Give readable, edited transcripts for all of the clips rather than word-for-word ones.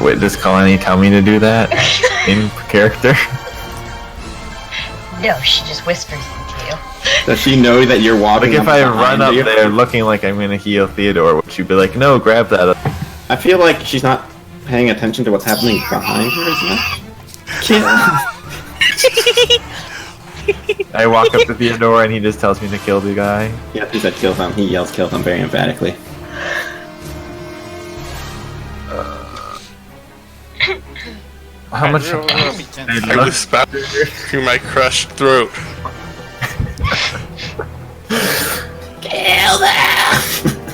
Wait, does Kalani tell me to do that in character? No, she just whispers into you. Does she know that you're walking? Like if I run up you? there looking like I'm gonna heal Theodore, would she be like, "No, grab that"? I feel like she's not paying attention to what's happening behind her as much. I walk up to Theodore and he just tells me to kill the guy. Yeah, he said kill them. He yells kill them very emphatically. How much? I whisper through my crushed throat. Kill them!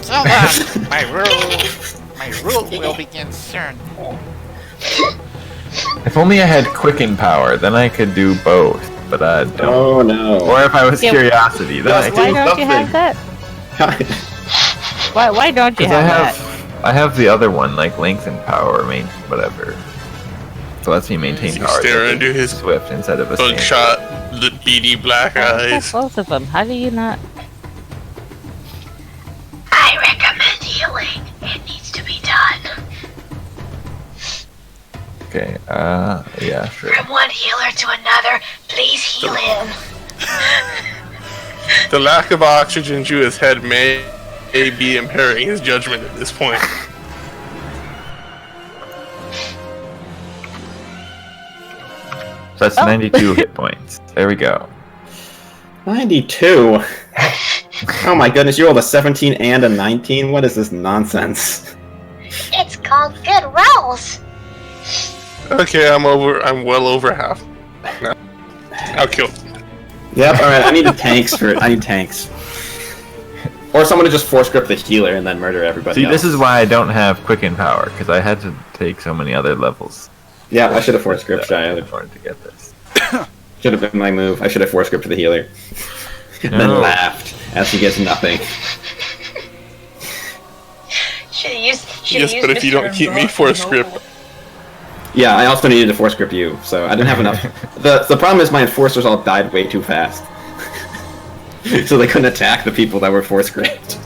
Kill them! My rule will begin soon. If only I had quicken power, then I could do both. But I don't. Oh no. Or if I was curiosity, then I could Why do don't something. you have that? Why don't you have that? I have the other one, like lengthen power, whatever. So lets me maintain You power. stare into his swift instead of a bugshot, beady black eyes. Both of them. How do you not? I recommend healing. It needs to be done. Okay, yeah, sure. From one healer to another, please heal him. The lack of oxygen to his head may be impairing his judgment at this point. So that's 92 hit points. There we go. 92? Oh my goodness, you rolled a 17 and a 19? What is this nonsense? It's called good rolls. Okay, I'm well over half. No. I'll kill. Yep, alright, I need tanks for it. I need tanks. Or someone to just force grip the healer and then murder everybody See, else. this is why I don't have quicken power, because I had to take so many other levels. Yeah, I should have force gripped in Shia. order to get this. Should have been my move. I should have force gripped the healer. And then laughed as he gets nothing. Yes, but if you don't keep me force grip. Yeah, I also needed to force grip you, so I didn't have enough. The problem is my enforcers all died way too fast. So they couldn't attack the people that were force gripped.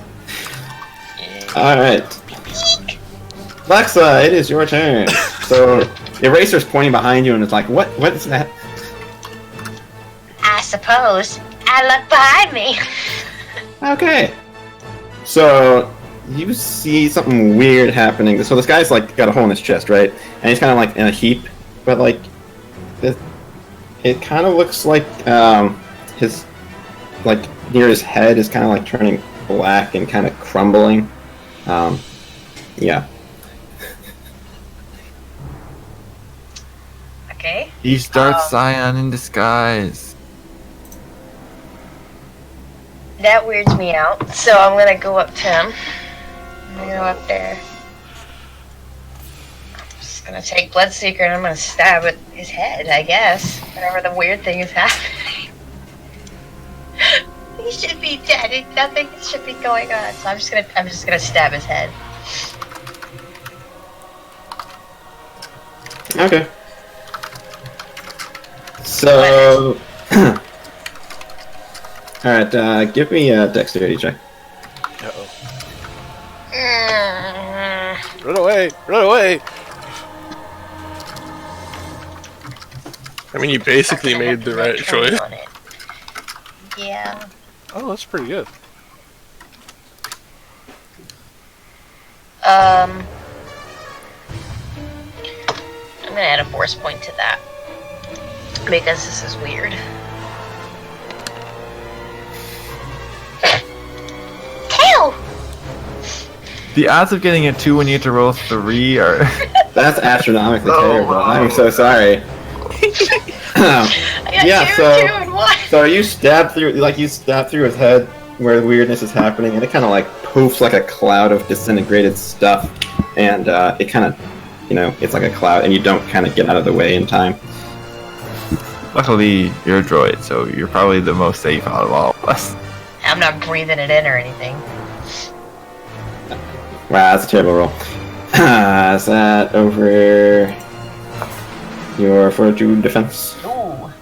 Alright. Lexa, it is your turn. So Eraser's pointing behind you and it's like, what is that? I suppose. I look behind me. Okay. So you see something weird happening. So this guy's like got a hole in his chest, right? And he's kind of like in a heap, but like it kind of looks like his like near his head is kind of like turning black and kind of crumbling. Yeah. Okay. He's Darth Scion in disguise. That weirds me out, so I'm gonna go up to him. I'm gonna go up there. I'm just gonna take Bloodseeker and I'm gonna stab at his head, I guess. Whenever the weird thing is happening. He should be dead. Nothing should be going on. So I'm just gonna stab his head. Okay. So, alright, give me a dexterity check. Uh-oh. Run away! Run away! I mean, you basically made the right choice. Yeah. Oh, that's pretty good. I'm gonna add a force point to that. Because this is weird. Tail! The odds of getting a 2 when you have to roll 3 are... That's astronomically Oh, terrible. wow. I'm so sorry. So you stab through, his head where the weirdness is happening, and it kind of like poofs like a cloud of disintegrated stuff, and it kind of, it's like a cloud, and you don't kind of get out of the way in time. Luckily, you're a droid, so you're probably the most safe out of all of us. I'm not breathing it in or anything. Wow, that's a terrible roll. Is that over your fortitude defense? Ooh.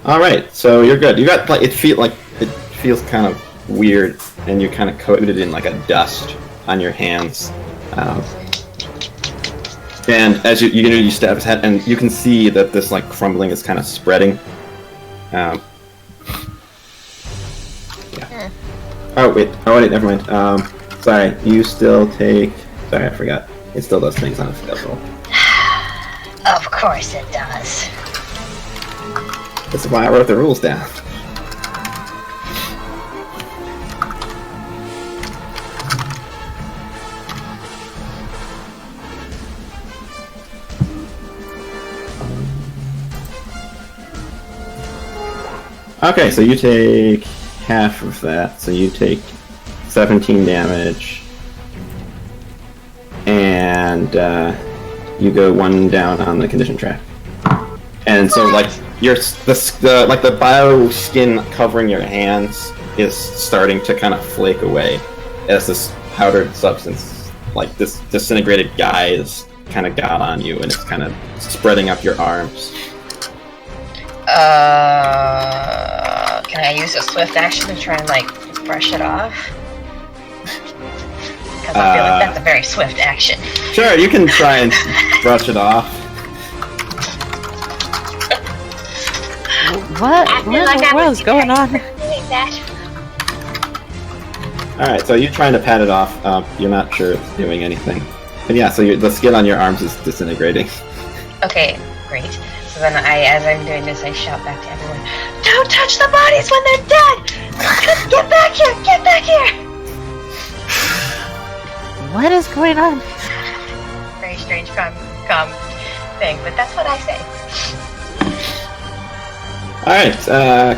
Alright, so you're good. You got, like, it feels kind of weird, and you're kind of coated in, like, a dust on your hands. And as you step his head, and you can see that this like crumbling is kind of spreading. Yeah. Oh wait, never mind. Sorry, you still take. Sorry, I forgot. It still does things on a schedule. Of course it does. This is why I wrote the rules down. Okay, so you take half of that, so you take 17 damage, and you go 1 down on the condition track. And so, like, the bio skin covering your hands is starting to kind of flake away as this powdered substance, like this disintegrated guise, kind of got on you, and it's kind of spreading up your arms. Can I use a swift action to try and, like, brush it off? Because I feel like that's a very swift action. Sure, you can try and brush it off. What in the world is going on? Alright, so you're trying to pat it off. You're not sure it's doing anything. But yeah, so the skin on your arms is disintegrating. Okay, great. So then as I'm doing this, I shout back to everyone, "Don't touch the bodies when they're dead! Get back here! Get back here!" What is going on? Very strange calm thing, but that's what I say. Alright,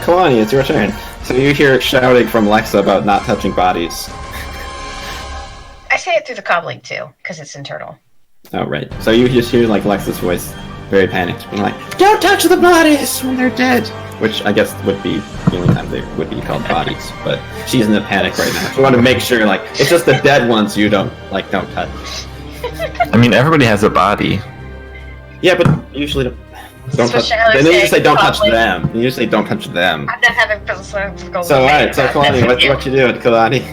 Kalani, it's your turn. So you hear shouting from Lexa about not touching bodies. I say it through the cobbling too, because it's internal. Oh, right. So you just hear, like, Lexa's voice, very panicked, being like, "Don't touch the bodies when they're dead!" Which I guess would be the only time they would be called bodies, but she's in a panic right now. She want to make sure, like, it's just the dead ones you don't touch. I mean, everybody has a body. Yeah, but usually don't touch. Then you just say don't touch them. You just say don't touch them. I'm not having philosophical. So alright, so Kalani, what you doing, Kalani?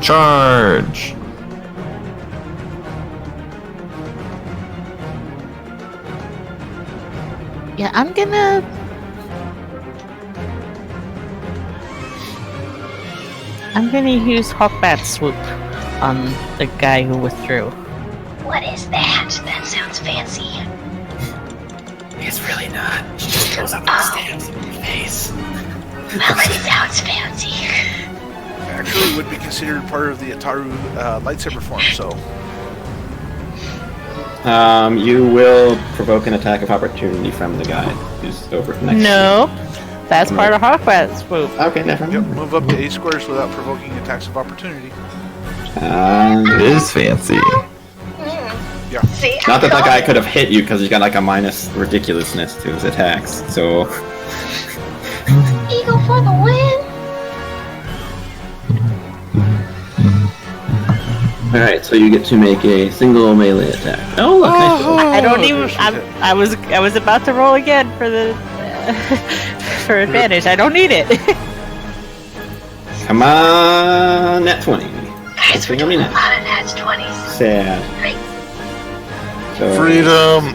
Charge! Yeah, I'm gonna use Hawkbat Swoop on the guy who withdrew. What is that? That sounds fancy. It's really not. She just goes up and stabs in your face. Well, it sounds fancy. Actually, would be considered part of the Ataru lightsaber form, so. You will provoke an attack of opportunity from the guy who's over next No, that's part of Hawkbat Swoop. Okay, never Yep, mind. move up to 8 squares without provoking attacks of opportunity. It is fancy. Yeah. See, Not that guy could have hit you because he's got like a minus ridiculousness to his attacks, so... Eagle for the win. Alright, so you get to make a single melee attack. Oh, look, nice roll. I don't even. I was about to roll again for the for advantage. I don't need it. Come on, nat 20. Guys, we're doing a lot of nats 20s. Sad. Right. So, Freedom!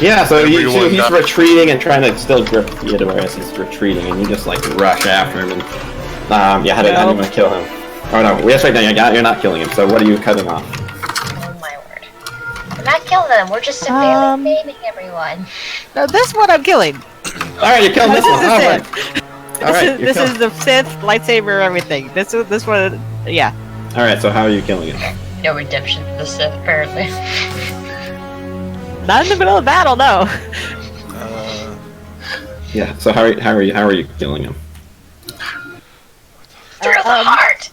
yeah, so he's Everyone retreating and trying to still grip Theodore as he's retreating, and you just like rush after him and how do you want to kill him? Oh no, yes, right now you're not killing him. So what are you cutting off? Oh my word. We're not killing them. We're just severely maiming everyone. No, this one I'm killing. All right, you're killing this one. All right. This is the Sith lightsaber. Everything. This one. Yeah. All right. So how are you killing it? No redemption for the Sith, apparently. Not in the middle of battle, no. Yeah. So how are you killing him? Through the heart.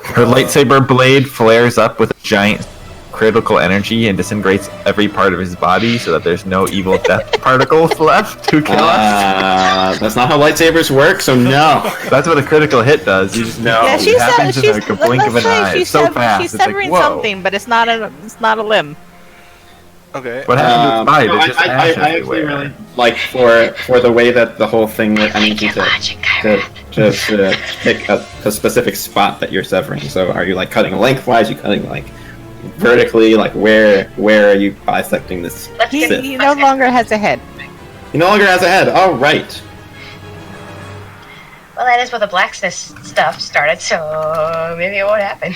Her lightsaber blade flares up with a giant critical energy and disintegrates every part of his body so that there's no evil death particles left to kill us. That's not how lightsabers work. So no. That's what a critical hit does. You just know. Yeah, it happens in like a blink of an eye. It's so fast. She's It's like, severing whoa. something, but it's not a limb. Okay. What happened to his body? No, There's just I ash actually everywhere. really like for the way that the whole thing. I need you to pick a specific spot that you're severing. So, are you like cutting lengthwise? You cutting like vertically? Like where are you bisecting this? He no longer has a head. He no longer has a head. Oh, right. Well, that is where the blacksmith stuff started, so maybe it won't happen.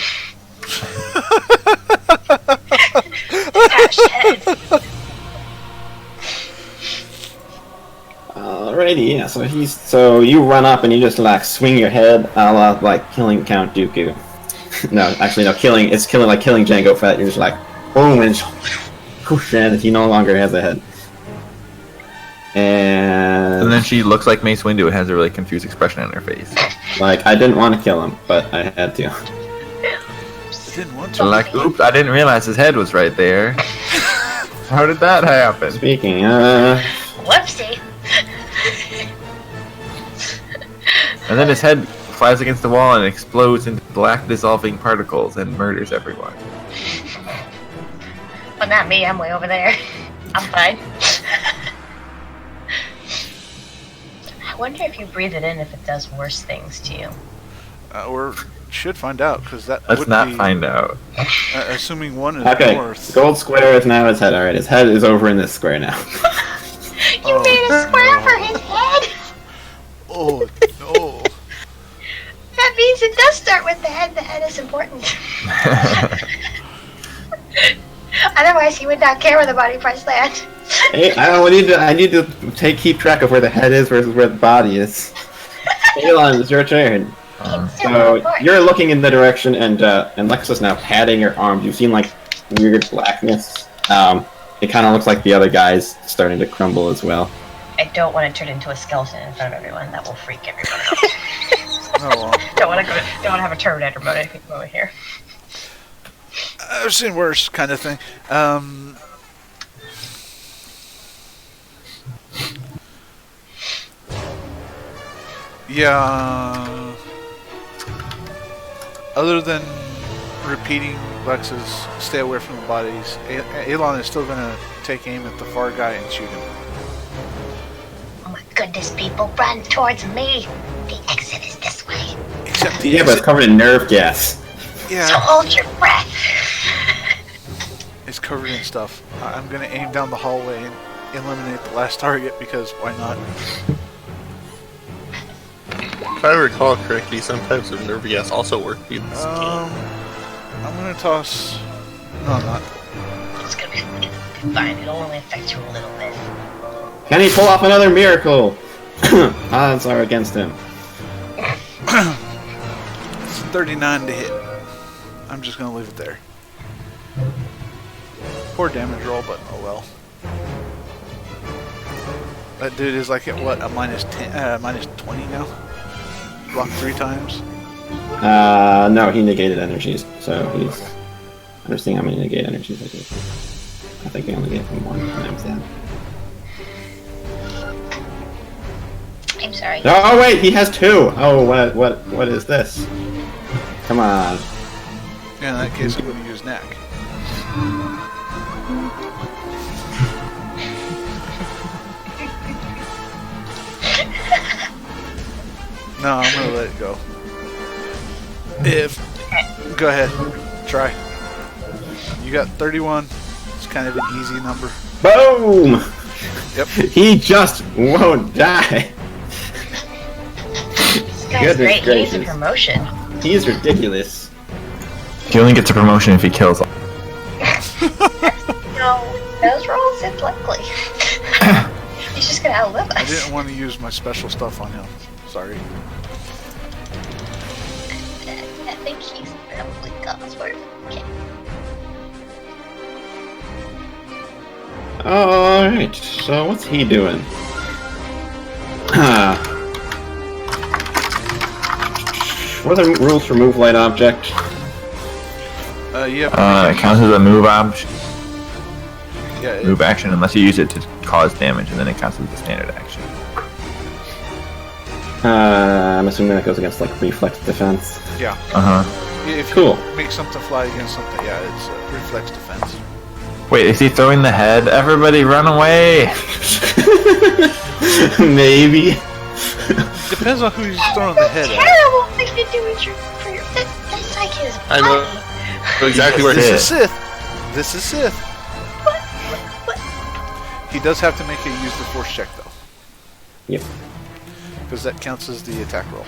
Detached head. Alrighty, yeah. So you run up and you just like swing your head, a la like killing Count Dooku. No, actually, no. Killing Jango Fett. You're just like boom, and he no longer has a head. And then she looks like Mace Windu and has a really confused expression on her face. Like, I didn't want to kill him, but I had to. Didn't want So to. like, oops, I didn't realize his head was right there. How did that happen? Speaking Whoopsie. And then his head flies against the wall and explodes into black dissolving particles and murders everyone. Well, not me, I'm way over there. I'm fine. I wonder if you breathe it in if it does worse things to you. Or should find out, because that Let's would not be, find out. assuming one is okay, north. gold square is now his head. Alright, his head is over in this square now. You made a square for his head! Oh, no. That means it does start with the head. The head is important. Otherwise, he would not care where the body parts land. Hey, I need to keep track of where the head is versus where the body is. Aelond, it's your turn. So you're looking in the direction, and Lex is now patting your arms. You've seen like weird blackness. It kind of looks like the other guy's starting to crumble as well. I don't want to turn into a skeleton in front of everyone. That will freak everyone out. Oh, well. Don't want to have a Terminator moment here. I've seen worse, kind of thing. Yeah. Other than repeating Lex's "stay away from the bodies," Aelond is still gonna take aim at the far guy and shoot him. Oh my goodness, people, run towards me! The exit is this way. Except the Yeah, but it's covered in nerve gas. So yeah, hold your breath. it's covered in stuff. I'm gonna aim down the hallway and eliminate the last target because why not? If I recall correctly, some types of nerve gas also work in this game. I'm gonna toss. No, I'm not. It's gonna be fine. It'll only affect you a little bit. Can he pull off another miracle? Odds are against him. It's 39 to hit. I'm just gonna leave it there. Poor damage roll, but oh well. That dude is like at what, a minus 10, minus 20 now? Blocked 3 times? No, he negated energies, so he's... I'm just seeing how many negate energies I did. I think I only gave him 1 times that. I'm sorry. Oh wait, he has 2! Oh, what is this? Come on. Yeah, in that case, I'm gonna use Knack. No, I'm gonna let it go. Go ahead, try. You got 31. It's kind of an easy number. Boom! Yep. He just won't die. This guy's great. He needs a promotion. He's ridiculous. He only gets a promotion if he kills all. No, those rolls, it's likely. He's just gonna outlive us. I didn't want to use my special stuff on him. Sorry. I think he's probably Godsworth. Okay. Alright, so what's he doing? What are the rules for move light object? Yeah. It counts as a move option. Yeah. Move action unless you use it to cause damage, and then it counts as a standard action. I'm assuming that goes against like reflex defense. Yeah. Uh huh. If Cool. you make something fly against something, yeah, it's reflex defense. Wait, is he throwing the head? Everybody run away! Maybe. Depends on who he's throwing the head at. Terrible thing to do with for your. That's like his body. I know exactly where he This is. is Sith. This is Sith. What? He does have to make a use the force check though, Yep. because that counts as the attack roll.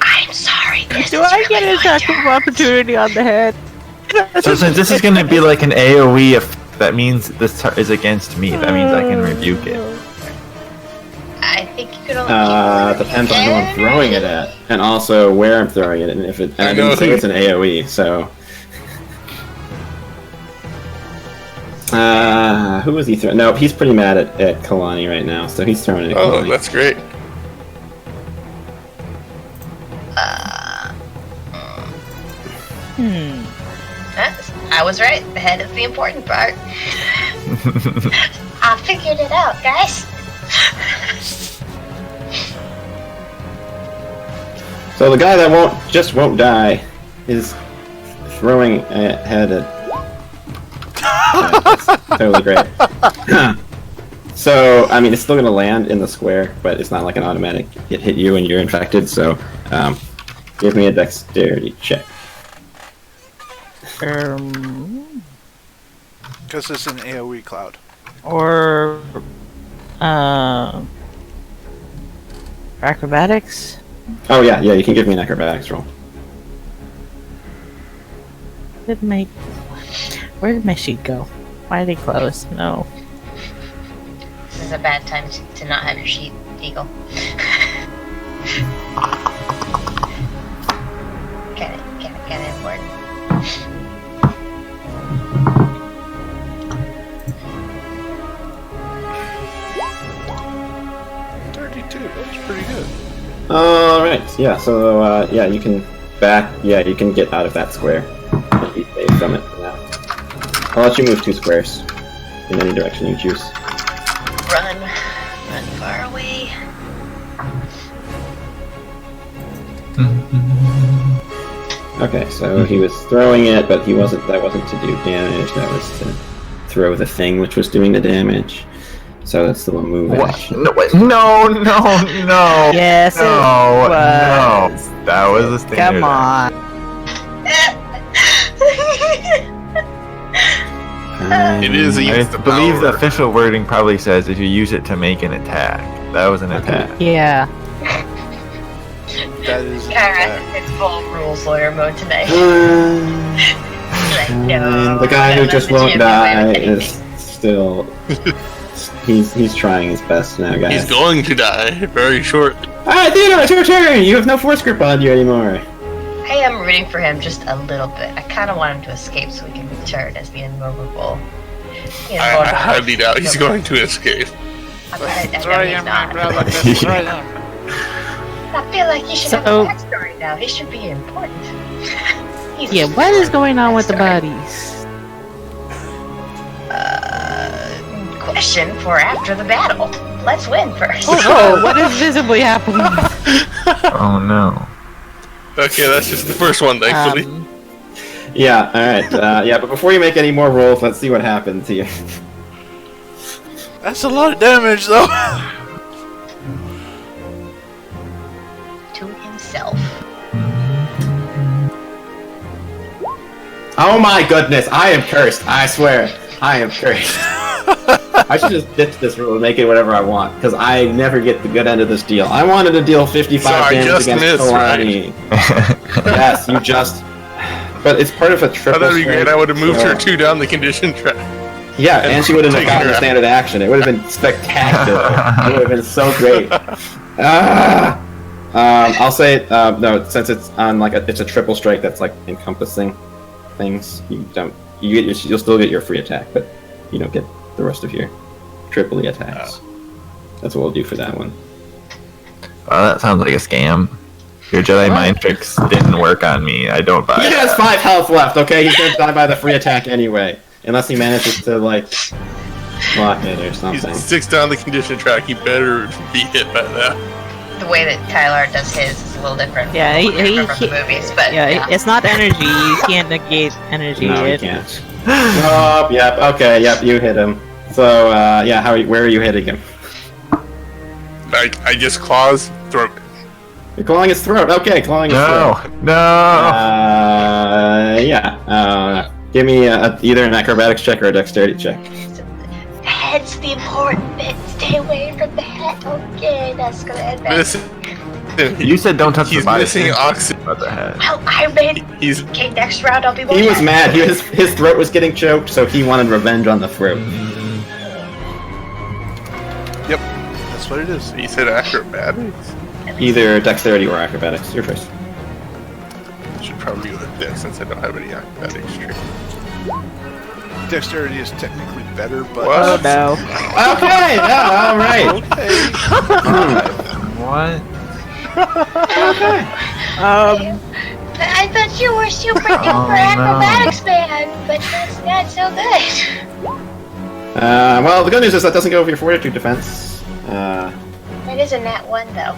I'm sorry. This Do is I get really an attack of opportunity on the head? So since this is gonna be like an AoE, if that means this is against me, that means I can rebuke it. I think you could only. Depends on who I'm throwing it at, and also where I'm throwing it, and if it. And I didn't say it's an AOE, so. Who was he throwing? No, he's pretty mad at Kalani right now, so he's throwing it at Oh, Kalani. that's great. I was right. The head is the important part. I figured it out, guys. So the guy that won't die is throwing a head at. That's totally great. So I mean, it's still gonna land in the square, but it's not like an automatic. It hit you and you're infected. So give me a dexterity check. Because it's an AoE cloud. Or acrobatics? Oh yeah, you can give me an acrobatics roll. Where did my sheet go? Why did it close? No. This is a bad time to not have your sheet, Eagle. Get it, important. That's pretty good. Alright, yeah, so you can you can get out of that square. Be safe from it for now. I'll let you move 2 squares in any direction you choose. Run far away. Okay, so he was throwing it, but that wasn't to do damage, that was to throw the thing which was doing the damage. So that's the one move action. No, wait, no! Yes, No, it was. no! That was a standard. Come on. It is a I use the believe the power. official wording probably says if you use it to make an attack. That was an attack. Yeah. That is an Alright, attack. it's full rules lawyer mode tonight. Like, And no, the guy who no, just that's won't legitimate way die with is anything. still. He's trying his best now, guys. He's going to die very shortly. Alright, Theodore, it's your turn! You have no force grip on you anymore. I am rooting for him just a little bit. I kind of want him to escape so we can return as the immovable. I highly doubt he's going to escape. I know he's Destroy him, my not. brother. Destroy him. I feel like he should have So- a backstory now. He should be important. He's Yeah, what is going on with the bodies? Question for after the battle. Let's win first. Oh, what is visibly happening? Oh no. Okay, that's just the first one, thankfully. Yeah, alright. But before you make any more rolls, let's see what happens here. That's a lot of damage, though. To himself. Oh my goodness, I am cursed. I swear, I am cursed. I should just ditch this rule and make it whatever I want, because I never get the good end of this deal. I wanted to deal 55 So I damage just against missed, Kalani. Yes, you just... But it's part of a Oh, triple that'd be great. strike, I would have moved so- her 2 down the condition track. Yeah, and she wouldn't have taken gotten her a out. standard action. It would have been spectacular. It would have been so great. I'll say no, since it's on it's a triple strike that's like encompassing things. You'll still get your free attack, but you don't get the rest of your triply attacks. That's what we'll do for that one. Oh, that sounds like a scam. Your Jedi mind tricks didn't work on me. I don't buy He it. has 5 health left. Okay, he's gonna die by the free attack anyway, unless he manages to block it or something. He's 6 down the condition track. He better be hit by that. the way that Kylar does his is a little different. Yeah, from what we remember from the movies, but yeah, it's not energy. You can't negate energy. No, you can't. Oh, yep. Okay, yep. You hit him. So, yeah. Where are you hitting him? I guess claws, throat. You're clawing his throat. Okay, clawing his throat. No. Yeah. Give me either an acrobatics check or a dexterity check. the head's the important bit. Stay away from the head. Okay, that's gonna end bad. You said don't touch the He's body. missing oxygen. About the head. Well, I made. He's Okay, next round I'll be more. He was mad. His throat was getting choked, so he wanted revenge on the throat. Yep, that's what it is. He said acrobatics. Either dexterity or acrobatics. Your choice. Should probably go with this since I don't have any acrobatics traits. Dexterity is technically better, but Oh no. Okay. Yeah. All right. What? Okay. I thought you were super duper acrobatics man, but that's not so good. Well, the good news is that doesn't go over your fortitude defense. That is a nat 1 though.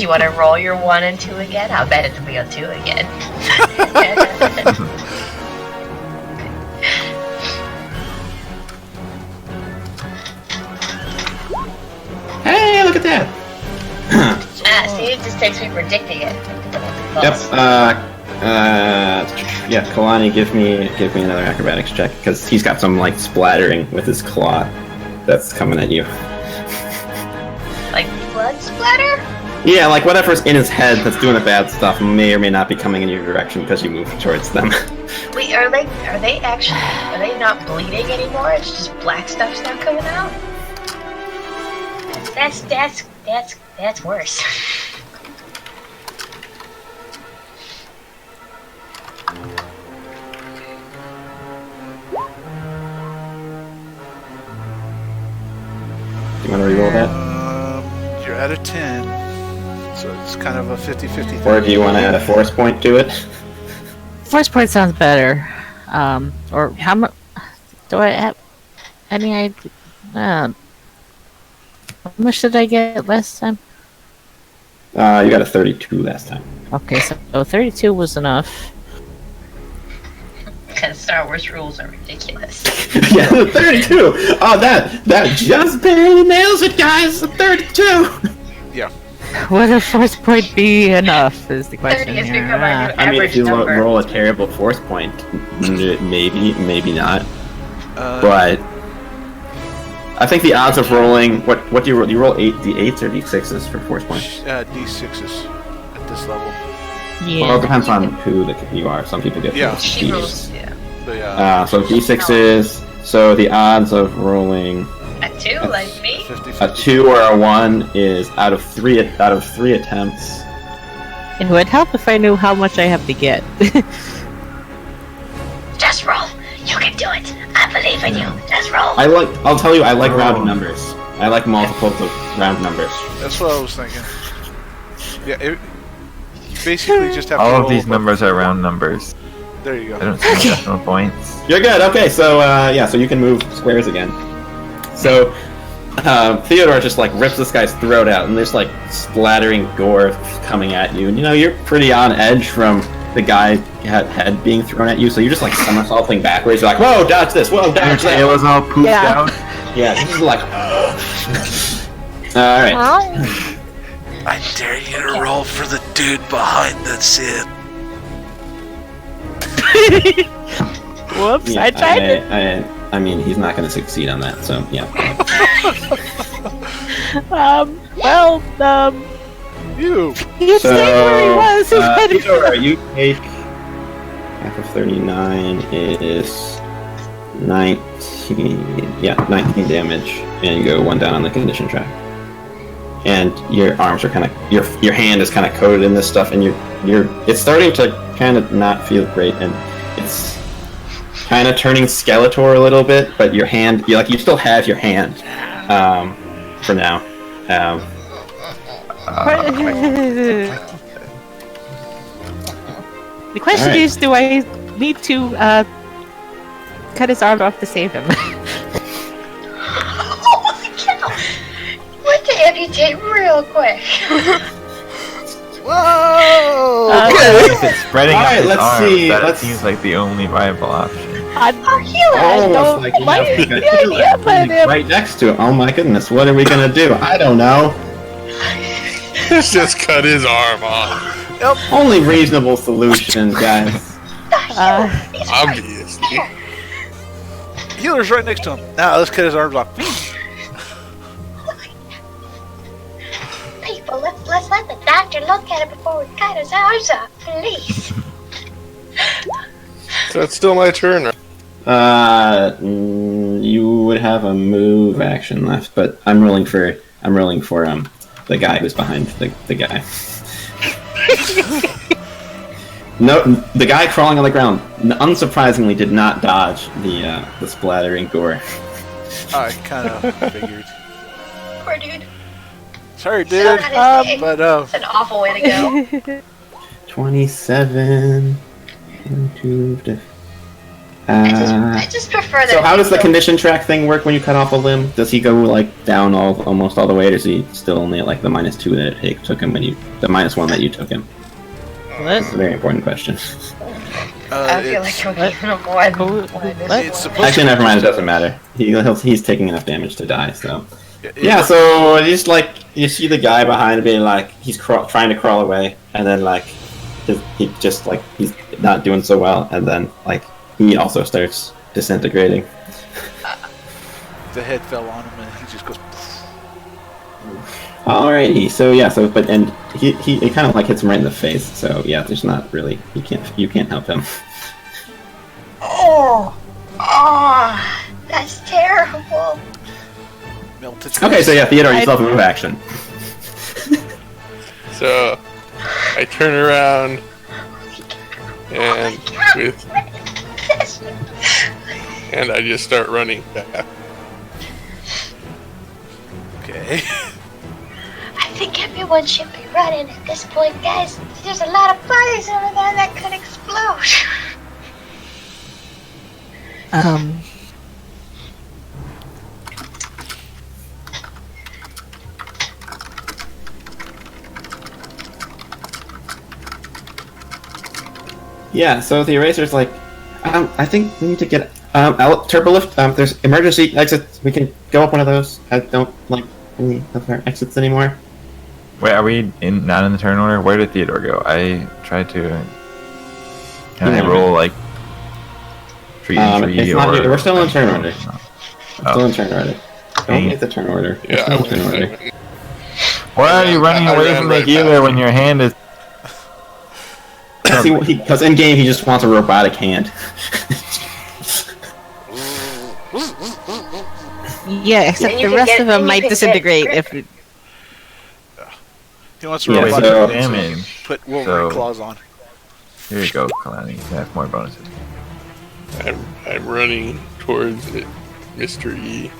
You want to roll your 1 and 2 again? I'll bet it'll be a 2 again. Hey, look at that. See, it just takes me predicting it. Yep. Yeah, Kalani, give me another acrobatics check because he's got some like splattering with his claw that's coming at you. Like blood splatter? Yeah, like whatever's in his head that's doing the bad stuff may or may not be coming in your direction because you move towards them. Wait, are they not bleeding anymore? It's just black stuff's not coming out? That's worse. Do you want to reroll that? You're at a 10, so it's kind of a 50-50 thing. Or do you want to add a force point to it? Force point sounds better. Or how much do I have? I mean, how much did I get last time? You got a 32 last time. Okay, so 32 was enough. Because Star Wars rules are ridiculous. Yeah, 32! Oh, that just barely nails it, guys! 32! Yeah. Would a force point be enough? Is the question 30 has here. become our new I mean, if average you number. roll a terrible force point, maybe not. But I think the odds of rolling what do you roll? Do you roll d8s or d6s for force points? D6s at this level. Yeah. Well, it depends on who you are. Some people get Yeah. She rolls, Ds. yeah. But yeah, So d6s. So the odds of rolling A 2, like me? 50-50. a 2 or a 1 is out of 3 attempts. It would help if I knew how much I have to get. Just roll. You can do it. I believe in you. Just roll. I'll tell you, I like round numbers. I like multiples of round numbers. That's what I was thinking. Yeah, you basically just have to All roll of these above- numbers are round numbers. There you I go. don't see decimal points. You're good. Okay, so so you can move squares again. So Theodore just like rips this guy's throat out, and there's like splattering gore coming at you. And you know you're pretty on edge from the guy's head being thrown at you, so you're just like somersaulting backwards. You're like, whoa, dodge this! Whoa, Your dodge tail that! is all pooped Yeah. out. Yeah, this is like. All right. I dare you to roll for the dude behind the Sith. Whoops, Yeah, I tried it. I mean, he's not going to succeed on that. So yeah. You. He stayed where he was. He had to- Theodore, you take half of 39 is 19. Yeah, 19 damage, and you go 1 down on the condition track. And your arms are kind of your hand is kind of coated in this stuff, and it's starting to kind of not feel great, and it's kind of turning Skeletor a little bit. But your hand, you still have your hand for now. The question Alright. is, do I need to cut his arm off to save him? Oh my god! What to amputate real real quick. Whoa! If it's spreading All out right, his let's arms, see, that let's- seems like the only viable option. Oh, healer! Almost like you have to get healer right next to it. Oh my goodness, what are we gonna do? I don't know. Let's just cut his arm off. Only reasonable solution, guys. Obviously. Healer's right next to him. Now let's cut his arms off. People, let's let the doctor look at it before we cut his arms off, please. So it's still my turn. You would have a move action left, but I'm rolling for the guy who's behind the guy. No, the guy crawling on the ground, unsurprisingly, did not dodge the splattering gore. I kind of figured. Poor dude. Sorry, dude. But It's an awful way to go. 27. I just prefer that. So how does the condition track thing work when you cut off a limb? Does he go like down almost all the way, or is he still only at like the -2 that it took him when you the -1 that you took him? That's a very important question. I feel like I'm giving him more than it's supposed Actually, to never mind. It doesn't matter. He's taking enough damage to die. So yeah. So just like you see the guy behind being like he's trying to crawl away, and then like he just like he's not doing so well, and then like he also starts disintegrating. The head fell on him, and he just goes. Alrighty, so yeah, but he kind of like hits him right in the face. So yeah, there's not really you can't help him. Oh, that's terrible. Melted. Okay, so yeah, Theodore, you still have a move action. So I turn around and I just start running back. Okay. I think everyone should be running at this point, guys. There's a lot of bodies over there that could explode. Yeah, so the eraser's like, I think we need to get turbo lift. There's emergency exits. We can go up one of those. I don't like any of our exits anymore. Wait, are we not in the turn order? Where did Theodore go? I tried to. Can I roll like tree it's not, we're still in turn order. Oh. Still in turn order. Don't get the turn order. Yeah, We're still in turn order. Why are you running I away ran from the right healer back. when your hand is? Because in game he just wants a robotic hand. Yeah, except And you the can rest get- of them and you might can disintegrate get- if it. He wants to Yeah, roll so- damage. put Wolverine So- claws on. Here you go, Kalani. You can have more bonuses. I'm running towards it, Mr. E.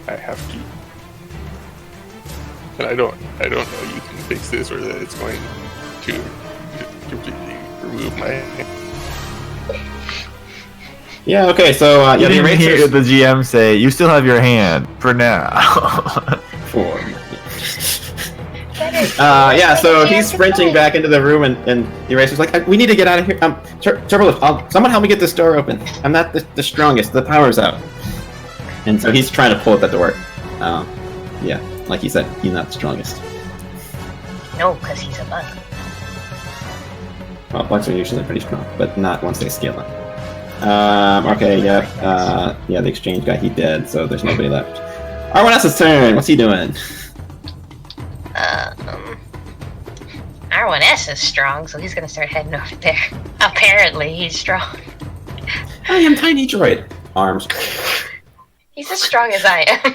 I have to. And I don't know you can fix this or that it's going to completely remove my hand. Yeah. Okay. So You yeah, the didn't hear eraser's the GM say, "You still have your hand for now." four. Yeah, so he's sprinting back into the room, and the eraser's like, "We need to get out of here." Turbo lift, someone help me get this door open. I'm not the strongest. The power's out. And so he's trying to pull at the door. Yeah, like he said, he's not the strongest. No, because he's a bug. Well, bugs are usually pretty strong, but not once they scale up. Okay, yeah, the exchange guy, he dead, so there's nobody left. R1S's turn. What's he doing? R1S is strong, so he's gonna start heading over there. Apparently, he's strong. I am tiny droid. Arms. He's as strong as I am.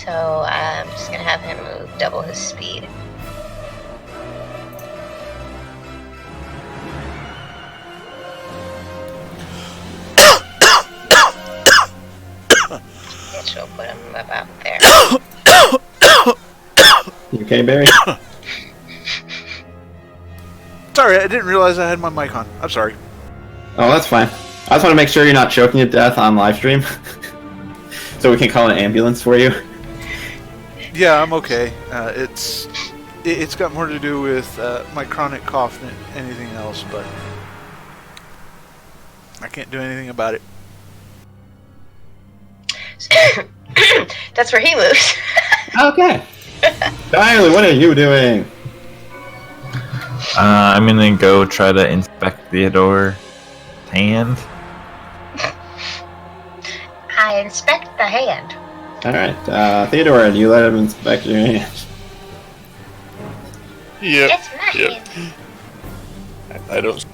So I'm just gonna have him move double his speed. Which will put him about there. You okay, Barry? Sorry, I didn't realize I had my mic on. I'm sorry. Oh, that's fine. I just want to make sure you're not choking to death on live stream. So we can call an ambulance for you. Yeah, I'm okay. It's got more to do with my chronic cough than anything else, but I can't do anything about it. That's where he moves. Okay. Tyler, what are you doing? I'm gonna go try to inspect Theodore's hand. I inspect the hand. Alright, Theodore, do you let him inspect your hand? Yep. It's my Yep. hand. I don't.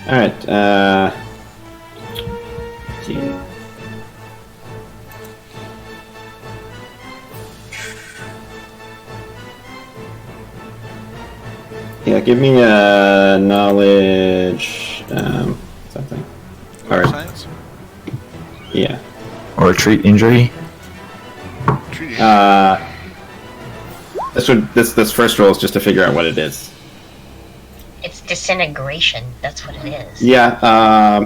Alright, gee. Yeah, give me a knowledge, something. Life Alright, science? yeah. Or treat injury. Treaty. This first roll is just to figure out what it is. It's disintegration. That's what it is. Yeah,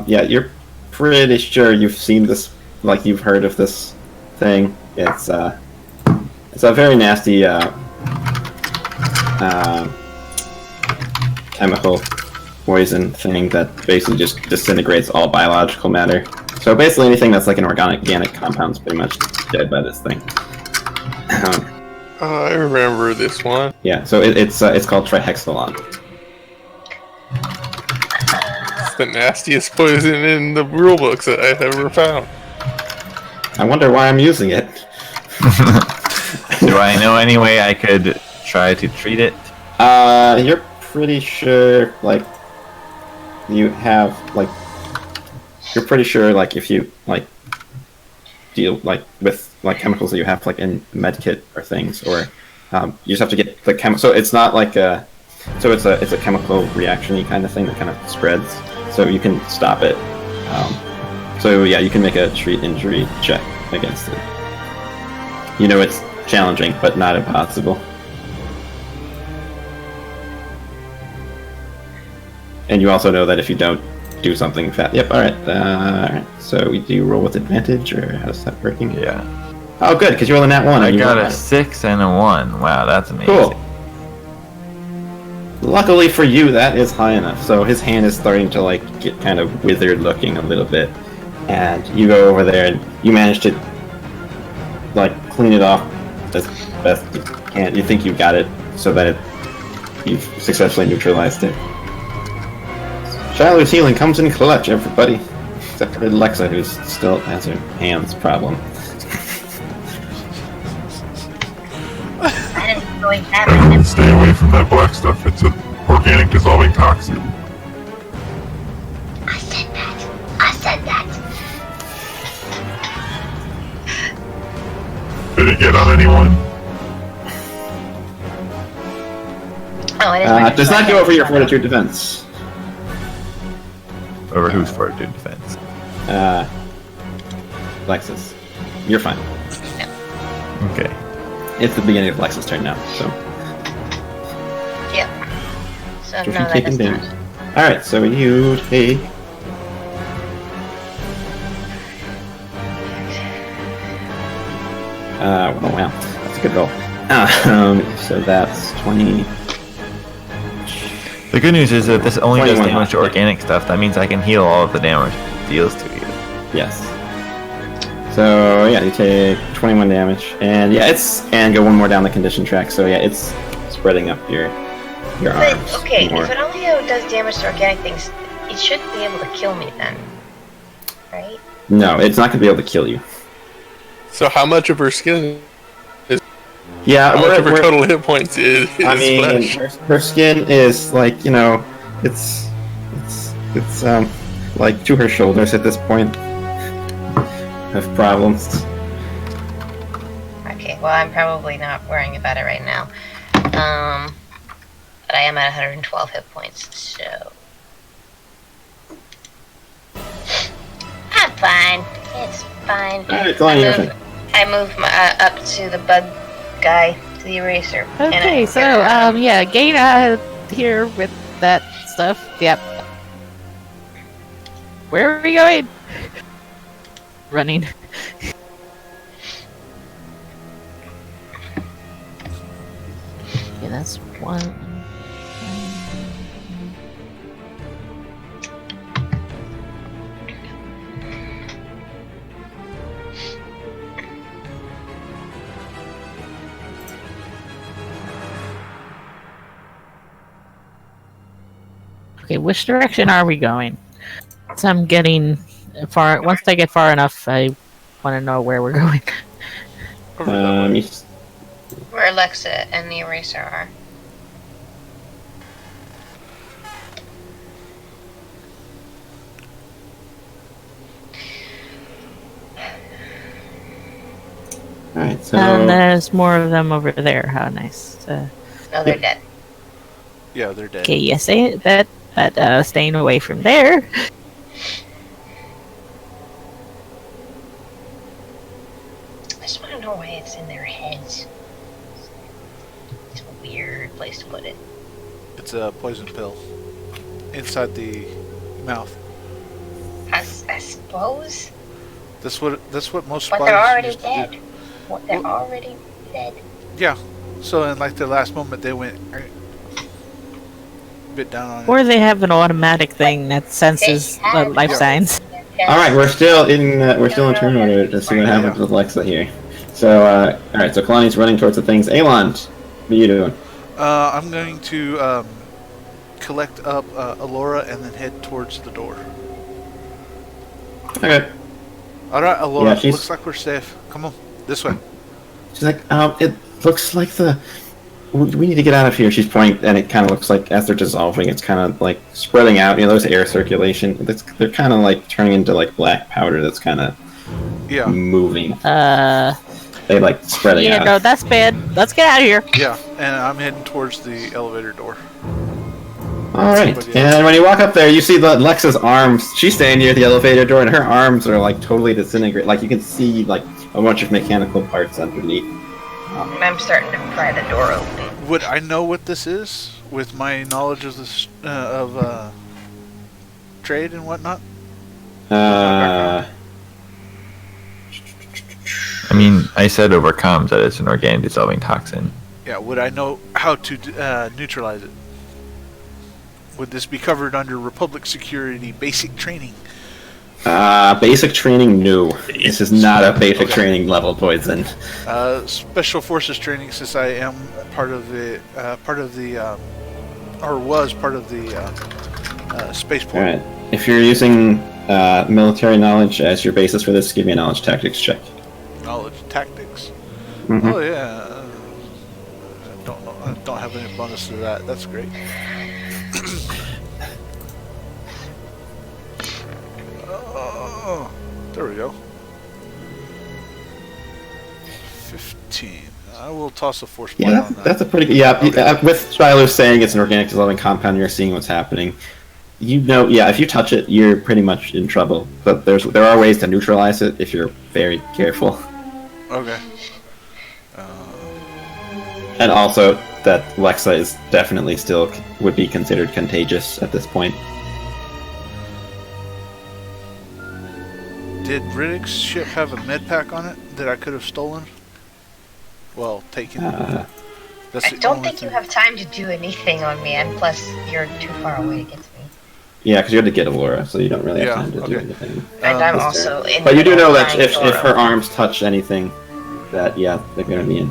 yeah, you're pretty sure you've seen this, like you've heard of this thing. It's a very nasty, chemical poison thing that basically just disintegrates all biological matter. So basically anything that's like an organic compound is pretty much dead by this thing. I remember this one. Yeah, so it's called trihexylan. It's the nastiest poison in the rule books that I've ever found. I wonder why I'm using it. Do I know any way I could try to treat it? You're pretty sure, like, you have, like, you're pretty sure, like, if you, like, deal, like, with, like, chemicals that you have, like, in medkit or things, or, you just have to get the chemical, so it's not like a, so it's a chemical reaction-y kind of thing that kind of spreads, so you can stop it. So, yeah, you can make a treat injury check against it. You know it's challenging, but not impossible. And you also know that if you don't do something fast... Yep, alright. So we do roll with advantage, or how's that working? Yeah. Oh, good, because you rolled a nat 1. I and you got rolled a 6 and a 1. Wow, that's amazing. Cool. Luckily for you, that is high enough. So his hand is starting to, like, get kind of withered looking a little bit. And you go over there and you manage to, like, clean it off as best you can. You think you got it so that you've successfully neutralized it. Shiloh's healing comes in clutch, everybody. Except for Alexa, who still has her hands problem. That is going to happen. Stay away from that black stuff. It's an organic dissolving toxin. I said that. I said that. Did it get on anyone? Oh, it is. Does not go over your fortitude defense. Over whose fortitude defense? Lexus. You're fine. Okay. It's the beginning of Lexus' turn now, so. Yep. So So no, that taking does damage. not. Alright, so you take. Oh wow, that's a good roll. So that's 20. The good news is that this only does 21 damage to left. organic stuff. That means I can heal all of the damage it deals to you. Yes. So yeah, you take 21 damage, and yeah, and go one more down the condition track. So yeah, it's spreading up your But, arms. okay, more. if it only does damage to organic things, it shouldn't be able to kill me then. Right? No, it's not gonna be able to kill you. So how much of her skin? Yeah, How much of her total hit points is I mean, flesh? her skin is like, you know, it's like to her shoulders at this point. Have problems. Okay, well, I'm probably not worrying about it right now. But I am at 112 hit points, so. I'm fine. It's fine. Alright, go on, you're fine. I move up to the bug guy, to the eraser. and I Okay, so, yeah, Gate here with that stuff. Yep. Where are we going? running. Okay, that's one. Okay, which direction are we going? So I'm getting far. Once I get far enough, I want to know where we're going. Where Alexa and the eraser are. Alright, so... And there's more of them over there. How nice. No, they're dead. Yeah, they're dead. Okay, yes, but staying away from there. I just want to know why it's in their heads. It's a weird place to put it. It's a poison pill inside the mouth. I suppose. That's what most But spies they're already used to dead. do. What? They're already dead. Yeah. So in like the last moment, they went bit down on it. Or they have an automatic thing that senses life signs. All right, we're still in turn order to see what happens with Lexa here. So, all right, so Kalani's running towards the things. Aelond, what are you doing? I'm going to collect up Elora and then head towards the door. Okay. All right, Elora. Yeah, looks like we're safe. Come on, this way. She's like, it looks like we need to get out of here. She's pointing, and it kind of looks like as they're dissolving, it's kind of like spreading out. You know, there's air circulation. They're kind of like turning into like black powder that's kind of moving. They like spreading out. Yeah, no, that's bad. Let's get out of here. Yeah, and I'm heading towards the elevator door. All right, and when you walk up there, you see Lexa's arms. She's standing near the elevator door, and her arms are like totally disintegrated. Like you can see like a bunch of mechanical parts underneath. I'm starting to pry the door open. Would I know what this is with my knowledge of this trade and whatnot? I mean, I said overcomes that it's an organic dissolving toxin. Yeah, would I know how to neutralize it? Would this be covered under Republic Security basic training? Basic training, no. This is not a basic training level poison. Special Forces training, since I am part of the spaceport. Alright, if you're using military knowledge as your basis for this, give me a knowledge tactics check. Knowledge tactics. Mm-hmm. Oh yeah. I don't have any bonus to that. That's great. Oh, there we go. 15. I will toss a force point on that. That's a pretty good. Yeah, okay. With Shiloh saying it's an organic dissolving compound, you're seeing what's happening. You know, yeah, if you touch it, you're pretty much in trouble. But there are ways to neutralize it if you're very careful. Okay. And also that Lexa is definitely still would be considered contagious at this point. Did Riddick's ship have a med pack on it that I could have stolen? Well, taken. I don't think you have time to do anything on me, and plus you're too far away against me. Yeah, because you had to get Elora, so you don't really have time to do anything. And I'm also in. But you do know that if her arms touch anything, that yeah, they're going to be in.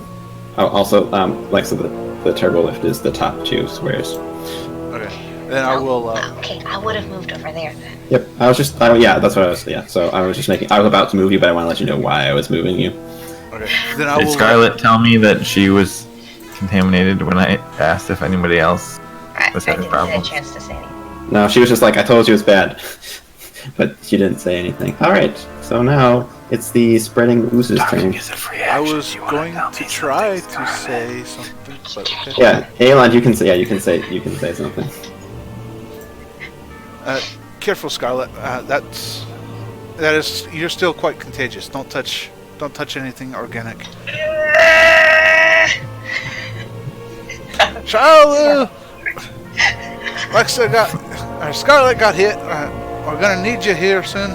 Oh, also, Lexa, the turbo lift is the top two squares. Okay, then I will. Okay, I would have moved over there then. Yep, I was just. Yeah, that's what I was. Yeah, so I was just making. I was about to move you, but I want to let you know why I was moving you. Okay, then I will. Did Scarlet tell me that she was contaminated when I asked if anybody else was having problems? I didn't get a chance to say anything. No, she was just like, I told you it was bad, but she didn't say anything. All right, so now it's the spreading oozes turn. I was going to try to say something, but okay. Yeah, Aelond, you can say. Yeah, you can say something. Careful, Scarlet. That is. You're still quite contagious. Don't touch anything organic. Charlie! Scarlet got hit. We're gonna need you here soon.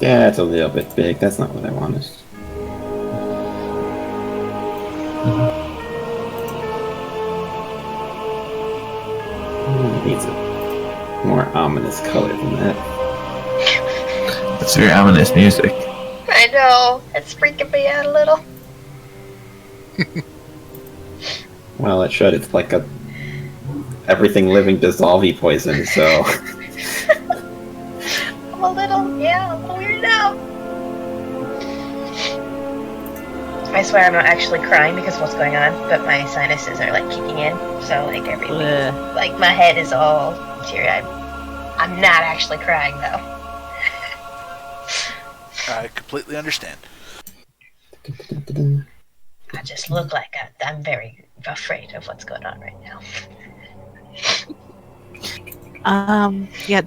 Yeah, it's a little bit big. That's not what I wanted. It needs a more ominous color than that. That's very ominous music. I know. It's freaking me out a little. Well, it should. It's like a everything living dissolvey poison, so... I'm a little weirded out. I swear I'm not actually crying because of what's going on, but my sinuses are like kicking in, so like everything, like my head is all teary-eyed. I'm not actually crying though. I completely understand. I just look like I'm very afraid of what's going on right now. Yeah.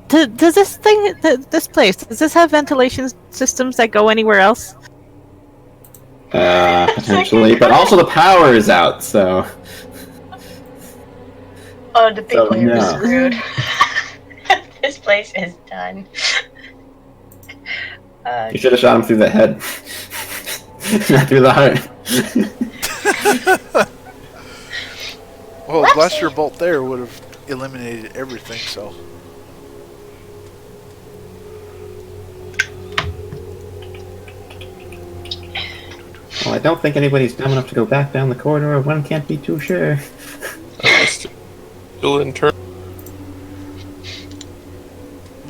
Does this thing, this place, does this have ventilation systems that go anywhere else? Potentially, but also the power is out, so... Oh, the people here are no. screwed. This place is done. You should have shot him through the head. Not through the heart. Well, a blaster bolt there would have eliminated everything, so... Well, I don't think anybody's dumb enough to go back down the corridor. One can't be too sure. Still in turn.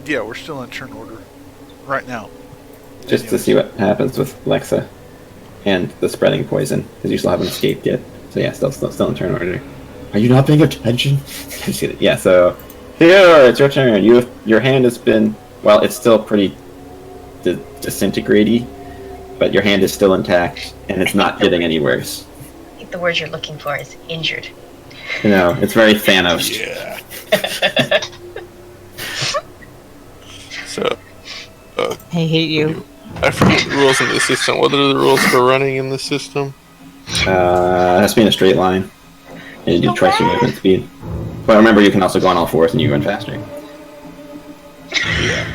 Yeah, we're still in turn order. Right now. Just to see what happens with Lexa and the spreading poison, because you still haven't escaped yet. So yeah, still in turn order. Are you not paying attention? Yeah, so Theodore, it's your turn. Your hand has been, well, it's still pretty disintegrating, but your hand is still intact, and it's not getting any worse. I think the word you're looking for is injured. You know, it's very Thanos. Yeah. So, I hate you. I forget the rules in the system. What are the rules for running in the system? It has to be in a straight line. And you do twice your movement speed. But remember, you can also go on all fours and you run faster. Yeah.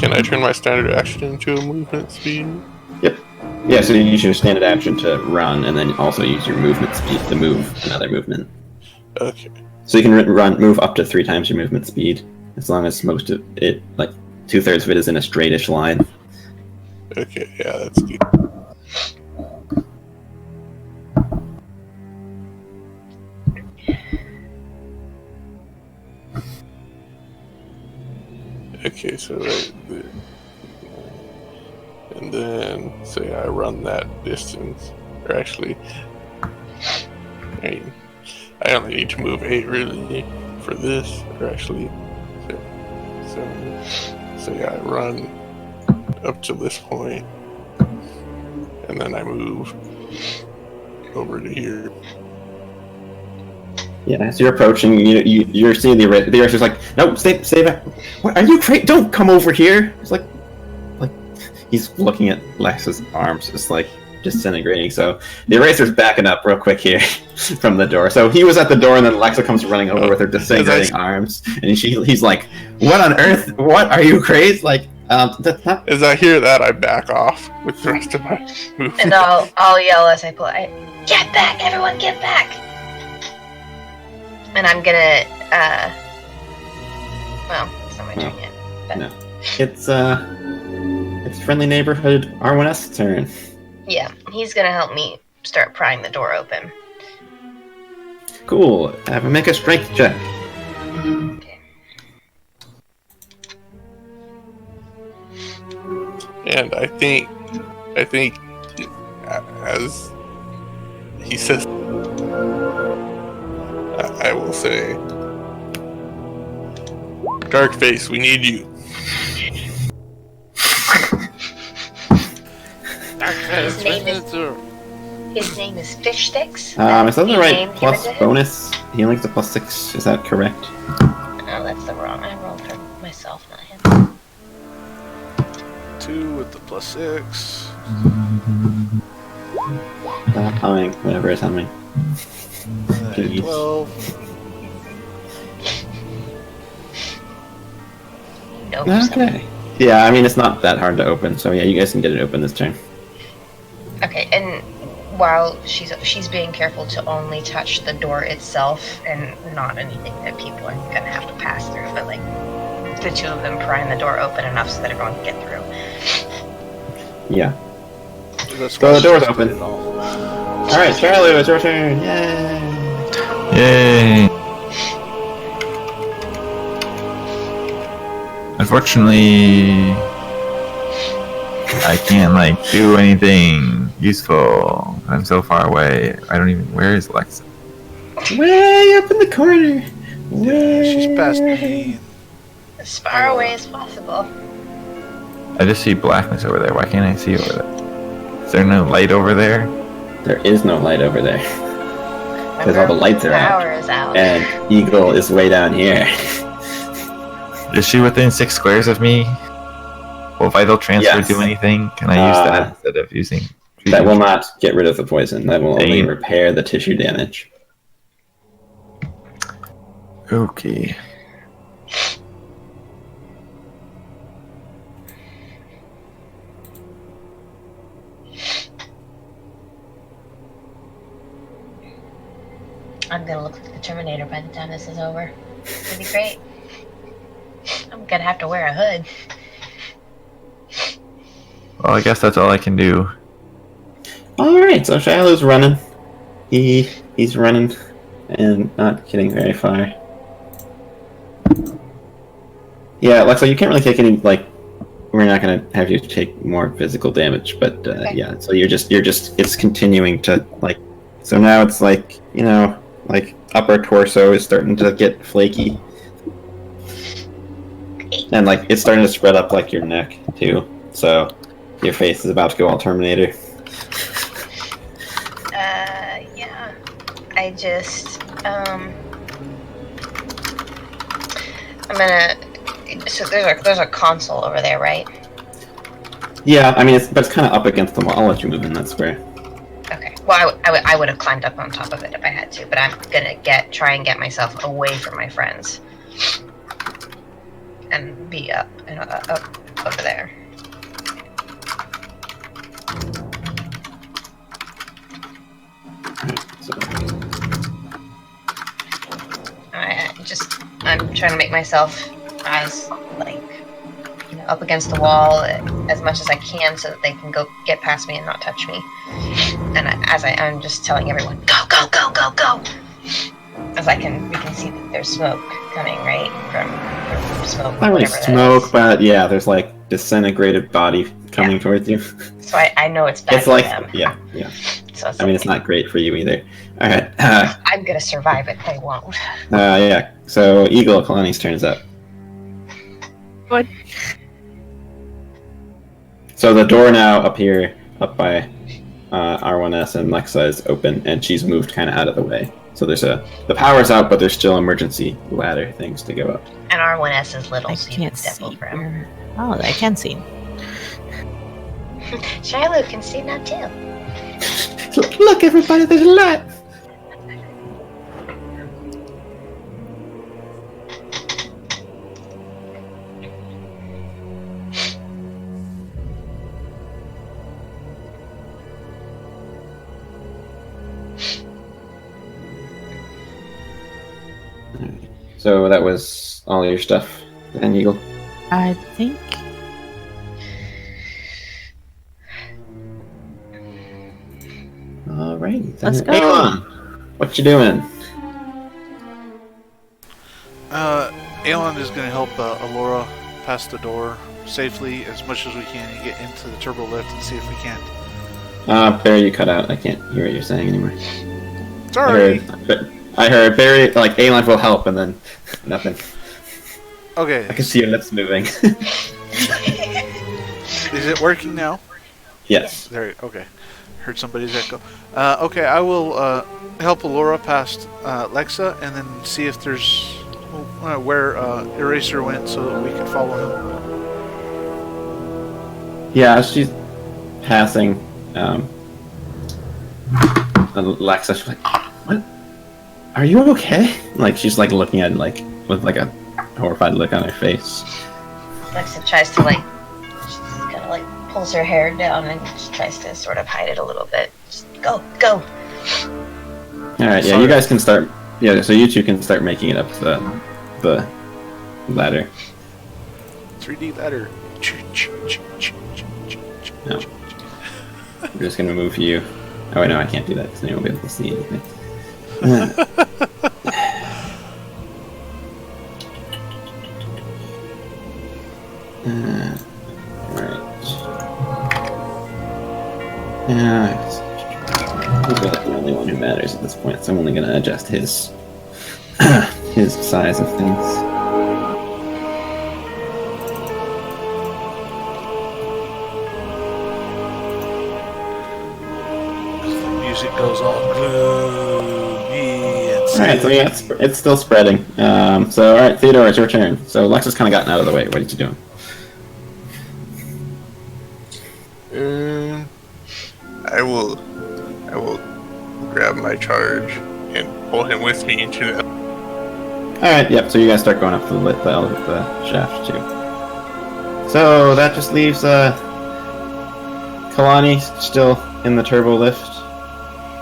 Can I turn my standard action into a movement speed? Yep. Yeah, so you use your standard action to run, and then also use your movement speed to move another movement. Okay. So you can move up to 3 times your movement speed, as long as most of it, like 2/3 of it, is in a straightish line. Okay, yeah, that's good. Okay, so right there. And then, say I run that distance. Or actually, I only need to move 8 really for this. Or actually, so say I run up to this point, and then I move over to here. Yeah, as you're approaching, you're seeing the eraser's like, no, stay back. What, are you crazy? Don't come over here. It's like he's looking at Lex's arms, just like disintegrating. So the eraser's backing up real quick here from the door. So he was at the door, and then Lexa comes running over with her disintegrating arms, and he's like, "What on earth? What, are you crazy?" Like, that's not. As I hear that, I back off with the rest of my movement. And I'll yell as I pull it. Get back! Everyone get back! And I'm gonna, well, it's not my turn yet. But... No. It's friendly neighborhood R1's turn. Yeah, he's gonna help me start prying the door open. Cool. Have him make a strength check. Okay. And I think, as he says, I will say, Darkface, we need you. His name is Fish Sticks. Is that the right plus bonus? Healing to +6. Is that correct? Oh, that's the wrong. I rolled for myself, not him. 2 with the +6. Humming. Whatever is humming. 12. Nope. Okay. Yeah, I mean, it's not that hard to open, so yeah, you guys can get it open this turn. Okay, and while she's being careful to only touch the door itself and not anything that people are gonna have to pass through, but like the two of them prying the door open enough so that everyone can get through. Yeah. So the door's open. Alright, Charlie, it's your turn. Yay! Yay! Unfortunately, I can't do anything useful. I'm so far away. I don't even. Where is Lexa? Way up in the corner. She's past me. As far away as possible. I just see blackness over there. Why can't I see over there? Is there no light over there? There is no light over there. Because all the lights are Power is out. And Eagle is way down here. Is she within 6 squares of me? Will vital transfer do anything? Can I use that instead of using... That will not get rid of the poison. That will only repair the tissue damage. Okay. I'm gonna look like the Terminator by the time this is over. It'll be great. I'm gonna have to wear a hood. Well, I guess that's all I can do. Alright, so Shiloh's running. He's running and not getting very far. Yeah, Lexa, you can't really take any, we're not gonna have you take more physical damage, but Okay. yeah, so it's continuing to, so now it's upper torso is starting to get flaky. And it's starting to spread up your neck too. So your face is about to go all Terminator. Yeah. I just I'm gonna so there's a console over there, right? Yeah, I mean it's kind of up against the wall. I'll let you move in that square. Okay. Well, I would have climbed up on top of it if I had to, but I'm gonna try and get myself away from my friends. And be up over there. I'm trying to make myself as up against the wall as much as I can so that they can get past me and not touch me. And I'm just telling everyone, go, go, go, go, go. As we can see that there's smoke coming, right? From smoke. Not really smoke, but yeah, there's disintegrated body coming towards you. So I know it's bad for them. Yeah. So it's not great for you either. Alright. I'm gonna survive it, they won't. Yeah. So Eagle, Kalani's turn is up. What? So the door now up here, up by R1S and Lexa is open, and she's moved kind of out of the way. So the power's out, but there's still emergency ladder things to go up. And R1S is little, I so you can't can step see. over him. Oh, I can see. Shiloh can see now too. Look, everybody, there's a light! So that was all your stuff, then, Eagle? I think. Alright, Let's go. Aelond, what you doing? Aelond is going to help Elora pass the door safely as much as we can and get into the turbo lift and see if we can't. Barry, you cut out. I can't hear what you're saying anymore. Sorry. I heard Barry, Aelond will help, and then nothing. Okay. I can see your lips moving. Is it working now? Yes. There. Okay. Heard somebody's echo. Okay, I will help Elora past Lexa and then see if there's where Eraser went so that we can follow him. Yeah, she's passing Lexa. She's like, what? Are you okay? She's looking at it with a horrified look on her face. Lexa tries to she kind of pulls her hair down and just tries to sort of hide it a little bit. Just go. Alright, yeah, you guys can start. Yeah, so you two can start making it up the ladder. 3D ladder. No. I'm just gonna move you. Oh, wait, no, I can't do that because then you won't be able to see anything. Alright. He's really the only one who matters at this point, so I'm only gonna adjust his his size of things. Music goes all gloomy and Alright, so yeah, it's still spreading. Alright, Theodore, it's your turn. So Lexa's kind of gotten out of the way. What are you doing? I will grab my charge and pull him with me into the. Alright, yep, so you guys start going up the shaft too. So that just leaves Kalani still in the turbo lift,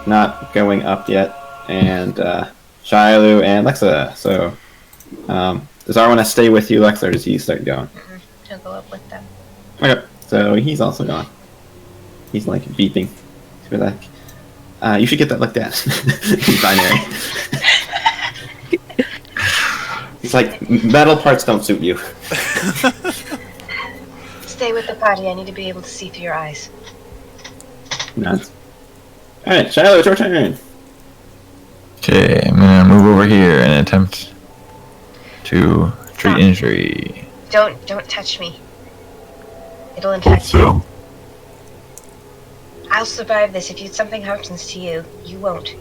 not going up yet, and Shilu and Lexa. So does Arwen stay with you, Lexa, or does he start going? He'll go up with them. Okay, so he's also gone. He's beeping. He's like, you should get that like that. He's binary. He's like, metal parts don't suit you. Stay with the party. I need to be able to see through your eyes. Nuts. Alright, Shiloh, it's your turn. Okay, I'm gonna move over here and attempt to treat injury. Don't touch me. It'll infect you. So, I'll survive this. If something happens to you, you won't.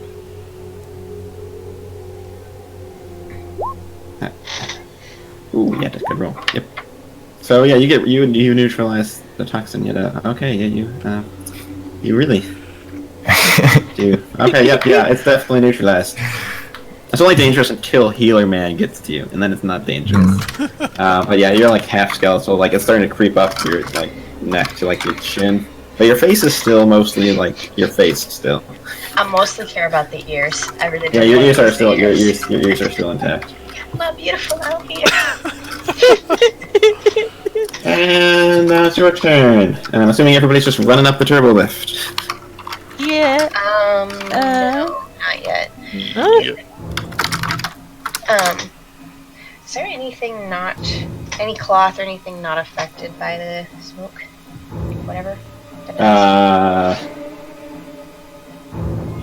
Ooh, yeah, that's a good roll. Yep. So yeah, you neutralize the toxin. Okay, yeah, you really do. Okay, yep, yeah, it's definitely neutralized. It's only dangerous until Healer Man gets to you, and then it's not dangerous. But yeah, you're half skeletal. It's starting to creep up your neck to your chin. But your face is still mostly your face still. I mostly care about the ears. I really do. Yeah, your ears are still your ears are still intact. Well, beautiful out here. And now it's your turn. And I'm assuming everybody's just running up the turbo lift. Yeah. No, not yet. Is there anything any cloth or anything not affected by the smoke? Whatever.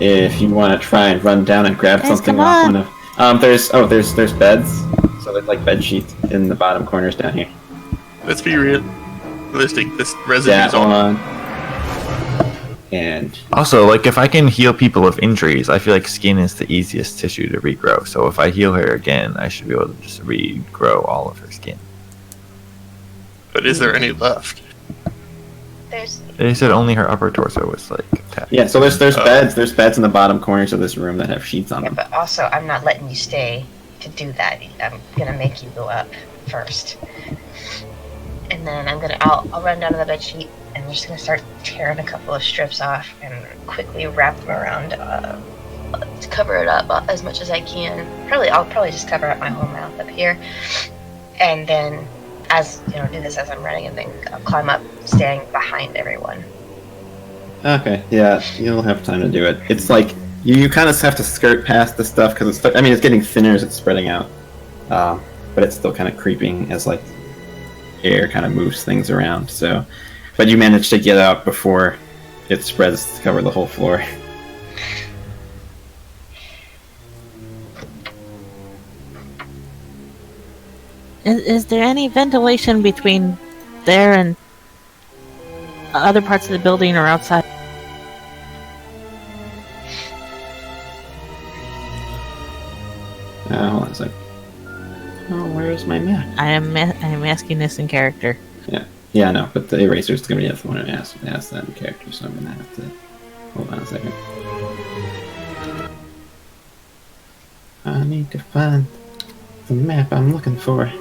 If you want to try and run down and grab something off one of, there's beds. So there's bed sheets in the bottom corners down here. Let's be realistic. This residue's on. And also, if I can heal people of injuries, I feel skin is the easiest tissue to regrow. So if I heal her again, I should be able to just regrow all of her skin. But is there any left? They said only her upper torso was attached. Yeah, so there's beds. There's beds in the bottom corners of this room that have sheets on them. But also, I'm not letting you stay to do that. I'm gonna make you go up first, and then I'll run down to the bed sheet, and I'm just gonna start tearing a couple of strips off and quickly wrap them around to cover it up as much as I can. I'll probably just cover up my whole mouth up here, and then do this as I'm running, and then I'll climb up, standing behind everyone. Okay, yeah, you'll have time to do it. It's you kind of have to skirt past the stuff because it's getting thinner as it's spreading out, but it's still kind of creeping as air kind of moves things around. So, but you managed to get out before it spreads to cover the whole floor. Is there any ventilation between there and other parts of the building or outside? Hold on a sec. Oh, where's my map? I am asking this in character. Yeah, no, but the eraser's gonna be the one who ask that in character, so I'm gonna have to hold on a second. I need to find the map I'm looking for.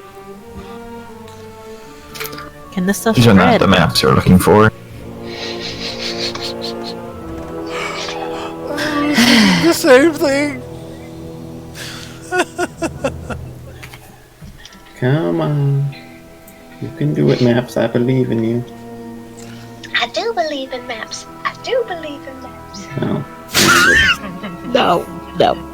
Can this stuff These are not spread? the maps you're looking for. The same thing. Come on. You can do it, Maps. I believe in you. I do believe in maps. I do believe in maps. No. No, no.